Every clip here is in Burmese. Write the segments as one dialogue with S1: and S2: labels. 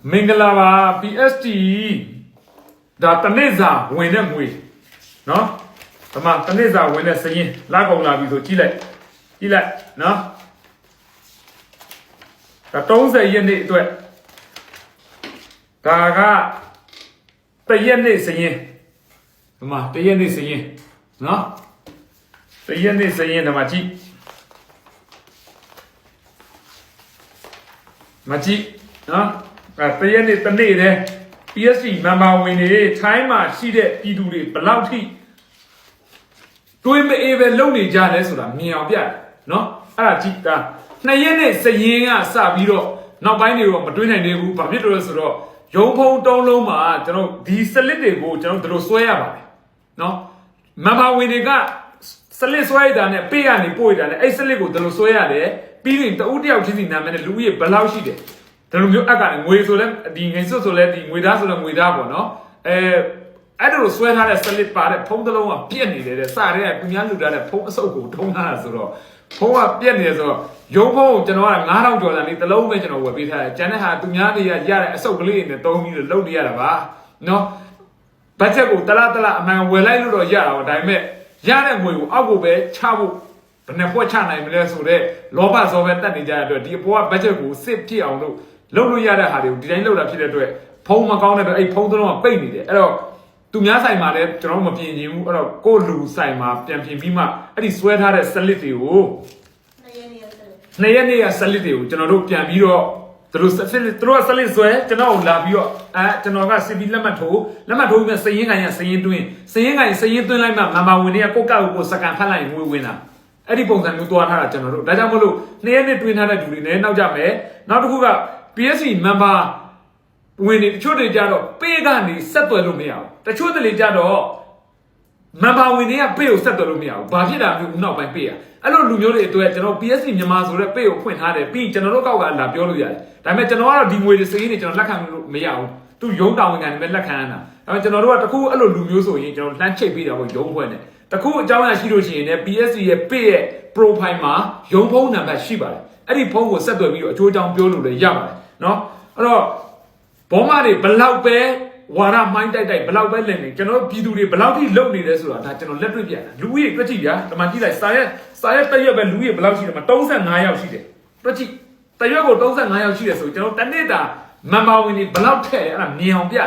S1: Mingalava PST da Taneza when a way. No? The man Taneza when a saying Lagola with Chile. Chile, no? The tones a yen to it. Gaga the yen saying. The man, the yen saying. No? The yen saying the machi. Machi, no? တရက်နေ့တနေ့တည်း PSC မန်ပါဝင်နေထိုင်းမှာရှိတဲ့ပြည်သူတွေဘယ်လောက်ထိတွေးမအေးပဲလုံနေကြလဲဆိုတာမြင်အောင်ပြတယ်နော်အဲ့ဒါကြည့်တာ2ရက်နေ့စရင်ကစပြီးတော့နောက်ပိုင်းတွေတော့မတွေးနိုင်သေးဘူးဘာဖြစ်လို့လဲဆိုတော့ရုံဖုံတုံးလုံးမှာကျွန်တော်ဒီစလစ်တွေကိုကျွန်တော်တို့ဆွဲရပါတယ်နော်မန်ပါဝင်တွေကစလစ်ဆွဲရတာနဲ့ပေးရနေပို့ရတာနဲ့အဲ့စလစ်ကိုတို့ဆွဲရတယ်ပြီးရင်တဦးတယောက်ချင်းစီနာမည်နဲ့လူကြီးဘယ်လောက်ရှိတယ်ဒါလိုမျိုးအကငွေဆိုလဲဒီငိမ့်စွတ်ဆိုလဲဒီငွေသားဆိုလဲငွေသားပေါ့နော်အဲ့ဒါလိုဆွဲထားတဲ့စလစ်ပါတဲ့ဖုံးတစ်လုံးကပြက်နေတယ်တဲ့စတဲ့သူများလူထားတဲ့ဖုံးအစုပ်ကိုထုံးထားတာဆိုတော့ဖုံးကပြက်နေတယ်ဆိုတော့ရုံဖုံးကိုကျွန်တော်က9000ကျော်တန်လေးတစ်လုံးပဲကျွန်တော်ဝယ်ပေးထားတယ်ကျန်တဲ့ဟာသူများတွေကရတဲ့အစုပ်ကလေးတွေနဲ့တုံးပြီးတော့လုပ်နေရတာပါနော်ဘတ်ဂျက်ကိုတလားအမှန်ဝယ်လိုက်လို့တော့ရတာပေါ့ဒါပေမဲ့ရတဲ့ငွေကိုအောက်ကိုပဲချဖို့ဘယ်နဲ့ပွက်ချနိုင်မလဲဆိုတော့လောဘဇောပဲတက်နေကြတဲ့အတွက်ဒီအပေါ်ကဘတ်ဂျက်ကိုစစ်ဖြစ်အောင်လို့လုပ်လို့ရတဲ့ဟာတွေကိုဒီတိုင်းလုပ်တာဖြစ်တဲ့အတွက်ဖုံးမကောင်းတဲ့အတွက်အဲ့ဖုံးသုံးကပိတ်နေတယ်အဲ့တော့သူများဆိုင်မှာလည်းကျွန်တော်မပြင်ရင်ဘူးအဲ့တော့ကိုလူဆိုင်မှာပြန်ပြင်ပြီးမှအဲ့ဒီဆွဲထားတဲ့စလစ်တွေကို2ရက်နေ့ကစလစ်တွေကိုကျွန်တော်တို့ပြန်ပြီးတော့သူတို့စလစ်ဆွဲကျွန်တော်လာပြီးတော့ကျွန်တော်ကစီပီလက်မှတ်ထိုးပြီးမှစရင်ခိုင်ရစရင်တွင်းစရင်သွင်းလိုက်မှမန်ပါဝင်တွေကကိုစကန်ဖတ်လိုက်ရင်ငွေဝင်တာအဲ့ဒီပုံစံမျိုးတွားထားတာကျွန်တော်တို့ဒါကြောင့်မလို့2ရက်နေ့တွင်းထားတဲ့လူတွေလည်းနောက်ကြမယ်နောက်တစ်ခုကPSC member ဝင်နေတချို့တွေကြတော့ပေးကနေဆက်သွယ်လို့မရဘူးတချို့တွေကြတော့ member ဝင်တွေကပေးကိုဆက်သွယ်လို့မရဘူးဘာဖြစ်တာမျိုးဦးနောက်ပိုင်းပေးရအဲ့လိုလူမျိုးတွေအတွက်ကျွန်တော် PSC မြန်မာဆိုတဲ့ပေးကိုဖွင့်ထားတယ်ပြီးကျွန်တော်တို့ကောက်ကလာပြောလို့ရတယ်ဒါပေမဲ့ကျွန်တော်ကတော့ဒီငွေတွေစရင်းတွေကျွန်တော်လက်ခံလို့မရဘူးသူရုံးတောင်းဝင်ကနေပဲလက်ခံရတာဒါပေမဲ့ကျွန်တော်တို့ကတခုအဲ့လိုလူမျိုးဆိုရင်ကျွန်တော်လှမ်းချိတ်ပေးတာပေါ့ရုံးဖွဲ့နေတခုအကြောင်းအရာရှိလို့ရှိရင်လည်း PSC ရဲ့ပေးရဲ့ profile မှာရုံးဖုန်းနံပါတ်ရှိပါတယ်အဲ့ဒီဖုန်းကိုဆက်သွယ်ပြီးတော့အချိုးအကြောင်းပြောလို့လည်းရပါတယ်နော်အဲ့တော့ဘောမတွေဘလောက်ပဲဝါရမိုင်းတိုက်ဘလောက်ပဲလင်နေကျွန်တော်ပြည်သူတွေဘလောက်ထိလုံနေလဲဆိုတာဒါကျွန်တော်လက်တွေ့ပြတာလူကြီးတွက်ကြည့်ဗျာဒီမှာကြည့်လိုက်စာရက်တရက်ပဲလူကြီးဘလောက်ရှိတယ်မှာ35ယောက်ရှိတယ်တွက်ကြည့်တရက်ကို35ယောက်ရှိတယ်ဆိုကျွန်တော်တနေ့တာမန်ပါဝင်တွေဘလောက်ထည့်အဲ့ဒါမြင်အောင်ပြ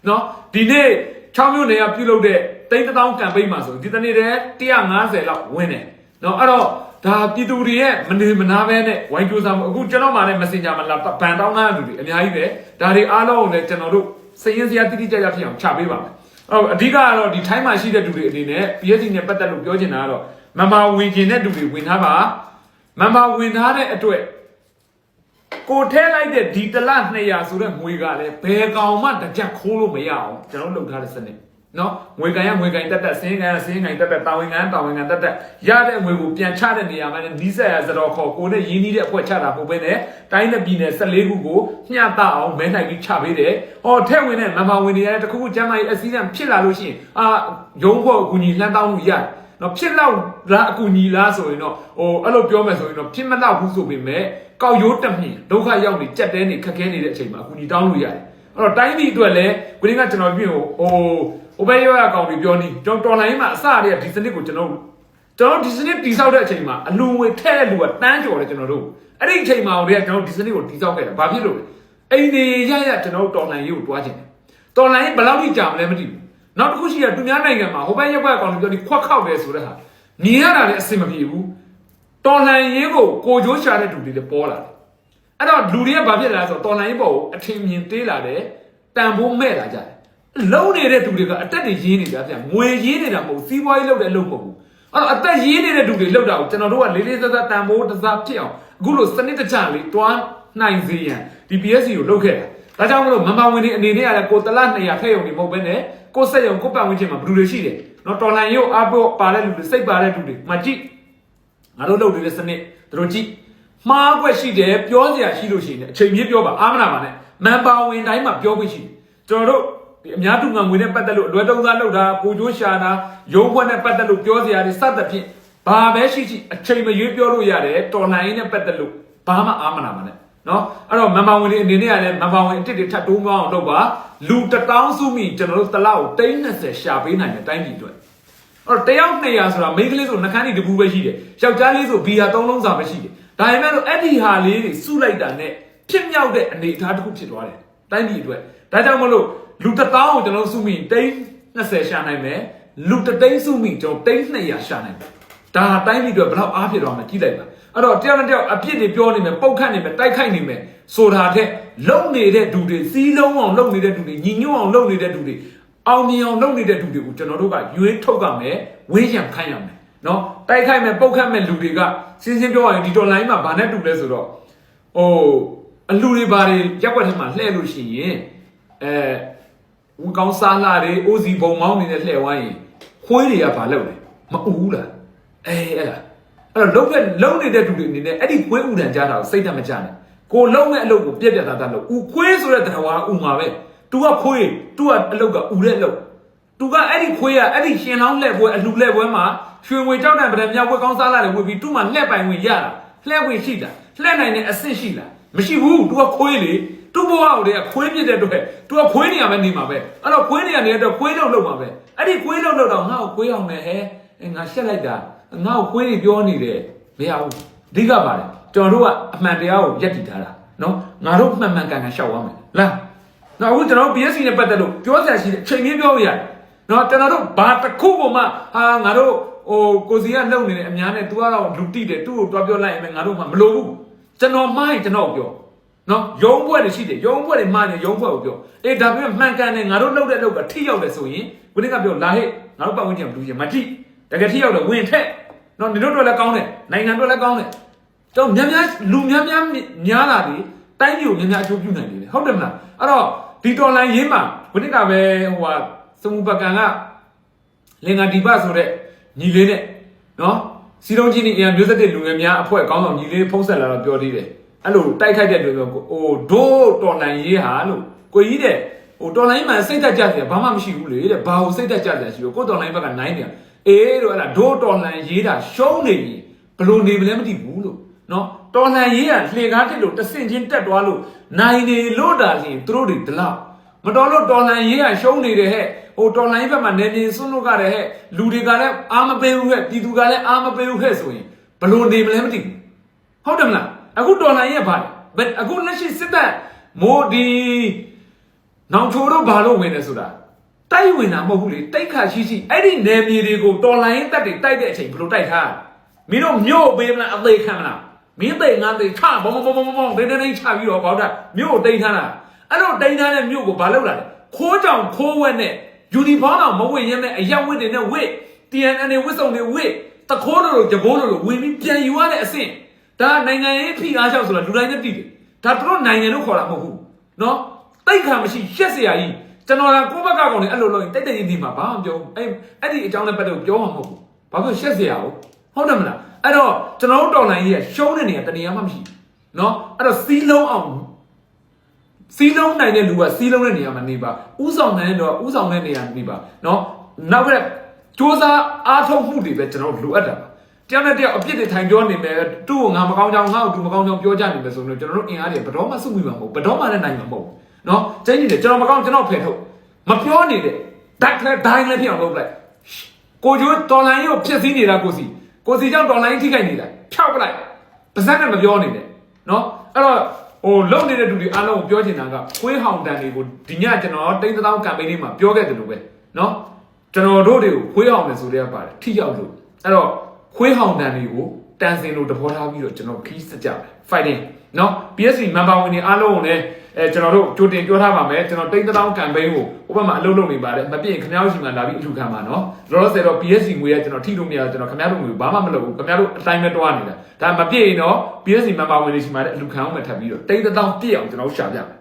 S1: နော်ဒီနေ့6မြို့နယ်ကပြုလုပ်တဲ့3000ကမ်ပိန်းမှာဆိုဒီတနေ့တည်း150လောက်ဝင်တယ်နော်အဲ့တော့ဒါပြည်သူတွေရဲ့မနေမနာပဲနဲ့ဝိုင်းကြိုးစားမှုအခုကျွန်တော်မှလည်း Messenger မှာလာဘန်တောင်းထားတဲ့လူတွေအများကြီးပဲဒါတွေအားလုံးကိုလည်းကျွန်တော်တို့စရင်စရာတိတိကျကျဖြစ်အောင်ချပေးပါမယ်အဓိကကတော့ဒီထိုင်းမှာရှိတဲ့လူတွေအနေနဲ့ PSC နဲ့ပတ်သက်လို့ပြောချင်တာကတော့မန်ပါဝင်ကျင်တဲ့လူတွေဝင်ထားပါမန်ပါဝင်ထားတဲ့အတွက်ကိုထဲလိုက်တဲ့ဒီတလ200ဆိုတဲ့ငွေကလည်းဘယ်ကောင်မှတကြက်ခိုးလို့မရအောင်ကျွန်တော်လုပ်ထားတဲ့စနစ်နော်ငွေကန်တက်စင်းကန်တက်တာဝန်ကန်တက်ရတဲ့ငွေကိုပြန်ချတဲ့နေရာမှာလည်းနီးစက်ရစတော့ခေါ်ကိုနဲ့ရင်းနှီးတဲ့အဖွဲချတာပုံပဲနဲ့တိုင်းနဲ့ပြည်နယ်14ခုကိုမျှတအောင်မဲနိုင်ပြီးချပေးတယ်ဟောထဲဝင်တဲ့မန်ပါဝင်တွေလည်းတခုခုကျမ်းမာရေးအစည်းအဝေးဖြစ်လာလို့ရှိရင်ရုံးဖို့အကူအညီလှမ်းတောင်းလို့ရတယ်နော်ဖြစ်လောက်လားအကူအညီလားဆိုရင်တော့အဲ့လိုပြောမယ်ဆိုရင်တော့ဖြစ်မလောက်ဘူးဆိုပေမဲ့ကောက်ရိုးတက်မြင်ဒုက္ခရောက်နေကြက်တဲနေခက်ခဲနေတဲ့အချိန်မှာအကူအညီတောင်းလို့ရတယ်အဲ့တော့တိုင်းပြည်အတွက်လည်းကိုရင်းကကျွန်တော်ပြင်ဟိုဘယ်ရောအကောင့်တွေပြောနေတော်လိုင်းမှာအစရတဲ့ဒီစနစ်ကိုကျွန်တော်ဒီစနစ်တိဆောက်တဲ့အချိန်မှာအလူငွေထဲ့တဲ့လူကတန်းကျော်တယ်ကျွန်တော်တို့အဲ့ဒီအချိန်မှာတည်းကကျွန်တော်ဒီစနစ်ကိုတိဆောက်ခဲ့တာဘာဖြစ်လို့လဲအိမ်တွေရကျွန်တော်တော်လိုင်းရေးကိုတွားခြင်းတော်လိုင်းဘယ်လောက်ထိကြာမလဲမသိဘူးနောက်တစ်ခုရှိရသူများနိုင်ငံမှာဟိုဘက်ရက်ဘက်အကောင့်တွေပြောဒီခွက်ခောက်တယ်ဆိုတဲ့ဟာမြင်ရတာလည်းအဆင်မပြေဘူးတော်လိုင်းရေးကိုကြိုးရှာတဲ့လူတွေလည်းပေါ်လာတယ်အဲ့တော့လူတွေကဘာဖြစ်လာလဲဆိုတော့တော်လိုင်းရေးပေါ်ကိုအထင်မြင်သေးလာတယ်တန်ဖိုးမဲ့လာကြတယ်လုံးနေတဲ့သူတွေကအတက်တွေရင်းနေတာဗျငွေရင်းနေတာမဟုတ်စီးပွားရေးလုပ်တဲ့အလုပ်မဟုတ်ဘူးအဲ့တော့အသက်ရင်းနေတဲ့သူတွေလောက်တာကိုကျွန်တော်တို့ကလေးလေးစားစားတန်ဖိုးတစားဖြစ်အောင်အခုလိုစနစ်တကျလေးတွားနိုင်စေရန်ဒီ PSC ကိုလုပ်ခဲ့တာဒါကြောင့်မလို့မန်ပါဝင်တွေအနေနဲ့ကလည်းကိုတလ200ထည့်ရုံနေမဟုတ်ဘဲနဲ့ကိုစက်ရုံကိုပတ်ဝန်းကျင်မှာဘယ်သူတွေရှိတယ်နော်တော်လှန်ရေးကိုအားဖို့ပါတဲ့လူတွေစိတ်ပါတဲ့လူတွေမကြည့်ငါတို့လုပ်နေတဲ့စနစ်တို့ကြည့်မှားွက်ရှိတယ်ပြောစရာရှိလို့ရှိရင်အချိန်မြင့်ပြောပါအားမနာပါနဲ့မန်ပါဝင်တိုင်းမှာပြောခွင့်ရှိတယ်ကျွန်တော်တို့အများသူငါငွေနဲ့ပတ်သက်လို့အလွယ်တုံးစားလုပ်တာကိုကျိုးရှာတာရုံးခွက်နဲ့ပတ်သက်လို့ပြောစရာတွေစသဖြင့်ဘာပဲရှိအချိန်မရွေးပြောလို့ရတယ်တော်လှန်ရေးနဲ့ပတ်သက်လို့ဘာမှအားမနာပါနဲ့ နော်အဲ့တော့မန်ပါဝင်တွေအနေနဲ့ကလည်းမန်ပါဝင်အတစ်တွေထပ်တိုးမအောင်လုပ်ပါလူ1000စုမိကျွန်တော်တို့တစ်လောက်320ရှာပေးနိုင်တယ်တိုင်းပြည်အတွက်အဲ့တော့တယောက်200ဆိုတာမိန်းကလေးဆိုနှခမ်းတွေတပူပဲရှိတယ်ယောက်ျားလေးဆိုဘီယာ3လုံးစာပဲရှိတယ်ဒါပေမဲ့လို့အဲ့ဒီဟာလေးတွေစုလိုက်တာနဲ့ဖြစ်မြောက်တဲ့အနေအထားတစ်ခုဖြစ်သွားတယ်တိုင်းပြည်အတွက်ဒါကြောင့်မလို့လူ1000ကိုကျွန်တော်စုမိ320ရှာနိုင်မယ်လူ300စုမိကျွန်တော်300ရှာနိုင်မယ်ဒါတိုင်းပြည်အတွက်ဘယ်တော့အားဖြစ်သွားမှကြည့်လိုက်ပါအဲ့တော့တယောက်နဲ့တယောက်အပြစ်တွေပြောနေမယ်ပုတ်ခတ်နေမယ်တိုက်ခိုက်နေမယ်ဆိုတာတဲ့လုံနေတဲ့ဒူတွေစီးလုံးအောင်လုံနေတဲ့ဒူတွေညီညွတ်အောင်လုံနေတဲ့ဒူတွေအောင်မြင်အောင်လုံနေတဲ့ဒူတွေကိုကျွန်တော်တို့ကရွေးထုတ်ရမယ်ဝေးရံခိုင်းရမယ်နော်တိုက်ခိုက်မယ်ပုတ်ခတ်မယ်လူတွေကရှင်းရှင်းပြောရရင်ဒီတော်လိုင်းမှာဘာနဲ့တူလဲဆိုတော့ဟိုအလူတွေဘာတွေရက်ွက်ထဲမှာလှည့်လို့ရှိရင်ဝန်ကောင်းစားလာတွေအိုးစီဘုံမောင်းနေတဲ့လှည့်ဝိုင်းရင်ခွေးတွေကဘာလုပ်လဲမအူးလားအဲ့ဒါအဲ့တော့လုံနေတဲ့သူတွေအနေနဲ့အဲ့ဒီခွေးဥဒံကြားတာကိုစိတ်တမကြနဲ့ကိုလုံမဲ့အလုပ်ကိုပြက်ပြက်သားသားလုပ်ဥခွေးဆိုတဲ့တဝါဥမှာပဲ तू ကခွေး तू ကအလုပ်ကဥတဲ့အလုပ် तू ကအဲ့ဒီခွေးကအဲ့ဒီရှင်လောင်းလက်ပွဲအလူလက်ပွဲမှာရွှေငွေကြောက်တံပဒံမြောက်ပွဲကောင်းစားလာတယ်ဝေပြီး तू မှလှက်ပိုင်ဝင်ရတာလှက်ဝင်ရှိတာလှက်နိုင်တဲ့အဆင့်ရှိလားမရှိဘူး तू ကခွေးလေ तू ဘဝကိုတည်းကခွေးပြစ်တဲ့အတွက် तू ကခွေးနေရမယ်နေမှာပဲအဲ့တော့ခွေးနေရနေတဲ့အတွက်ခွေးလုပ်မှာပဲအဲ့ဒီခွေးလုပ်တော့ငါ့ကိုခွေးအောင်မယ်ဟဲငါရှက်လိုက်တာငါ့ကိုခွေးတွေပြောနေတယ်မရဘူးအဓိကပါတယ်ကျွန်တော်တို့ကအမှန်တရားကိုယက်တည်ထားတာနော်ငါတို့မှန်မှန်ကန်ကန်ရှောက်ရမယ်လားနော်အခုကျွန်တော် BSC နဲ့ပတ်သက်လို့ပြောစရာရှိတယ်ချိန်ချင်းပြောရတယ်နော်ကျွန်တော်တို့ဘာတစ်ခုမှငါတို့ကိုစီကလုံနေတယ်အများနဲ့ तू ကတော့လူတိတယ်သူ့ကိုတွားပြောလိုက်ရင်ငါတို့မှမလိုဘူးကျွန်တော်မှားရင်ကျွန်တော်ပြောနော်ရုံးဘွက်တွေရှိတယ်ရုံးဘွက်တွေမှားရင်ရုံးဘွက်ကိုပြောဒါပေမဲ့မှန်ကန်တယ်ငါတို့လုပ်တဲ့လုပ်ကထိရောက်တယ်ဆိုရင်ဘုရင်ကပြောလာဟဲ့ငါတို့ပတ်ဝန်းကျင်မလူရင်မကြည့်တကယ်ထိရောက်တယ်ဝင်ထက်နော်နေတို့တော့လည်းကောင်းတယ်နိုင်ငံတော့လည်းကောင်းတယ်တော့လူများလာပြီတိုင်းပြည်ကိုများအကျိုးပြုနိုင်တယ်ဟုတ်တယ်မလားအဲ့တော့ဒီတော်လိုင်းရင်းမှာခုနကပဲစမူပကန်ကလင်္ကာဒီပဆိုတဲ့ညီလေးနဲ့နော်စီလုံးချင်းအင်မျိုးသက်တဲ့လူငယ်များအဖွဲ့ကောင်းဆောင်ညီလေးဖုံးဆက်လာတော့ပြောသေးတယ်အဲ့လိုတိုက်ခိုက်တဲ့လူမျိုးဒိုးတော်လိုင်းရေးဟာလို့ကိုကြီးတဲ့တော်လိုင်းမှာစိတ်သက်ကြတယ်ဘာမှမရှိဘူးလေတဲ့ဘာကိုစိတ်သက်ကြတယ်ရှိလို့ကိုတော်လိုင်းဘက်ကနိုင်တယ်တို့အဲ့ဒါဒိုးတော်လှန်ရေးတာရှုံးနေပြီဘလို့နေမလဲမသိဘူးလို့နော်တော်လှန်ရေးကလှေကားတစ်လို့တဆင့်ချင်းတက်သွားလို့နိုင်နေလို့တာလျင်သူတို့တွေတလောက်မတော်လို့တော်လှန်ရေးကရှုံးနေတယ်ဟဲ့တော်လှန်ရေးဘက်မှာနေနေစွန်းလို့ကတယ်ဟဲ့လူတွေကလည်းအားမပေးဘူးဟဲ့ပြည်သူကလည်းအားမပေးဘူးဟဲ့ဆိုရင်ဘလို့နေမလဲမသိဘူးဟုတ်တယ်မလားအခုတော်လှန်ရေးကဘာလဲအခုလက်ရှိစစ်တပ်မိုးဒီနောင်ချိုတို့ဘာလို့ဝင်နေဆိုတာတိုက်ဝင်တာမဟုတ်ဘူးလေတိုက်ခါရှိအဲ့ဒီနယ်မြေတွေကိုတော်လိုင်းတက်တွေတိုက်တဲ့အချိန်ဘယ်လိုတိုက်ထားမင်းတို့မြို့ပေးမလားအသေးခံမလားမင်းသိငါသိချဘောဒိန်းချပြီးတော့ဘောက်တာမြို့ကိုတိန်ထားတာအဲ့တော့တိန်ထားတဲ့မြို့ကိုဘာလုပ်လာလဲခိုးကြောင်ခိုးဝက်နဲ့ယူနီဖောင်းအောင်မဝတ်ရမဲ့အရက်ဝတ်တွေနဲ့ဝတ် TNN ဝတ်စုံတွေဝတ်တခိုးလိုကြဘိုးလိုဝင်ပြီးပြန်ယူရတဲ့အဆင့်ဒါနိုင်ငံရေးဖိအားလျှောက်ဆိုတာလူတိုင်းနဲ့တည်တယ်ဒါတို့နိုင်ငံလို့ခေါ်တာမဟုတ်ဘူးနော်တိတ်ခါမရှိရှက်เสียကြီးကျွန်တော်ကကိုယ့်ဘက်ကကောင်နေအဲ့လိုလုပ်ရင်တိတ်တိတ်ကြီးဒီမှာဘာမှမပြောဘူးအဲ့ဒီအကြောင်းနဲ့ပတ်သက်လို့ပြောမှာမဟုတ်ဘူးဘာဖြစ်ရှက်เสียအောင်ဟုတ်တယ်မလားအဲ့တော့ကျွန်တော်တို့တော်လိုင်းကြီးကရှုံးတဲ့နေရာတနေရာမှမရှိဘူးเนาะအဲ့တော့စီးလုံးအောင်စီးလုံးနိုင်တဲ့လူကစီးလုံးတဲ့နေရာမှာနေပါဥဆောင်နိုင်တဲ့လူကဥဆောင်တဲ့နေရာနေပါเนาะနောက်ကစ조사အားထုတ်မှုတွေပဲကျွန်တော်လိုအပ်တာပါတယောက်နဲ့တယောက်အပြစ်တွေထိုင်ပြောနေမယ်သူ့ကိုငါမကောင်းကြောင်ငါ့ကိုသူမကောင်းကြောင်ပြောကြနေမယ်ဆိုတော့ကျွန်တော်တို့အင်အားတွေဘယ်တော့မှစုမိမှာမဟုတ်ဘယ်တော့မှလည်းနိုင်မှာမဟုတ်เนาะကျင်းနေတယ်ကျွန်တော်မကောင်းကျွန်တော်ဖယ်ထုတ်မပြောနေတဲ့ဓာတ်လည်းဒိုင်းလည်းဖြစ်အောင်လုပ်လိုက်ကိုကျိုးတော်လိုင်းကိုဖြစ်စည်းနေတာကိုစီကြောင့်တော်လိုင်းထိခိုက်နေတာဖြောက်ပလိုက်ပါဇက်နဲ့မပြောနေနဲ့เนาะအဲ့တော့လုံနေတဲ့သူတွေအားလုံးကိုပြောချင်တာကခွေးဟောင်တန်တွေကိုဒီညကျွန်တော်တိန်းတောင်းကမ်ပိန်းလေးမှာပြောခဲ့တယ်လို့ပဲเนาะကျွန်တော်တို့တွေကိုခွေးဟောင်တယ်ဆိုတဲ့ကပါတယ်ထိရောက်လို့အဲ့တော့ခွေးဟောင်တန်တွေကိုတန်စင်လို့တဘောထားပြီးတော့ကျွန်တော်ခီးစကြတယ် fighting เนาะ PSC မန်ပါဝင်တွေအားလုံးကိုလည်းကျွန်တော်တို့ကြိုတင်ပြောထားပါမယ်ကျွန်တော်တိန်းတောင်းကမ်ပိန်းကိုဥပမာအလုပ်လုပ်နေပါတယ်မပြည့်ခင်ဗျားတို့စီမှာလာပြီးအထူခံပါနော်လောလောဆယ်တော့ PSC ငွေကကျွန်တော်ထိလို့မရကျွန်တော်ခင်ဗျားတို့ငွေဘာမှမလုပ်ဘူးခင်ဗျားတို့အတိုင်းပဲတွားနေတာဒါမပြည့်ရင်တော့ PSC မန်ပါဝင်တွေစီမှာလည်းအလူခံအောင်ပဲထပ်ပြီးတော့တိန်းတောင်းပြည့်အောင်ကျွန်တော်ရှာပြမယ်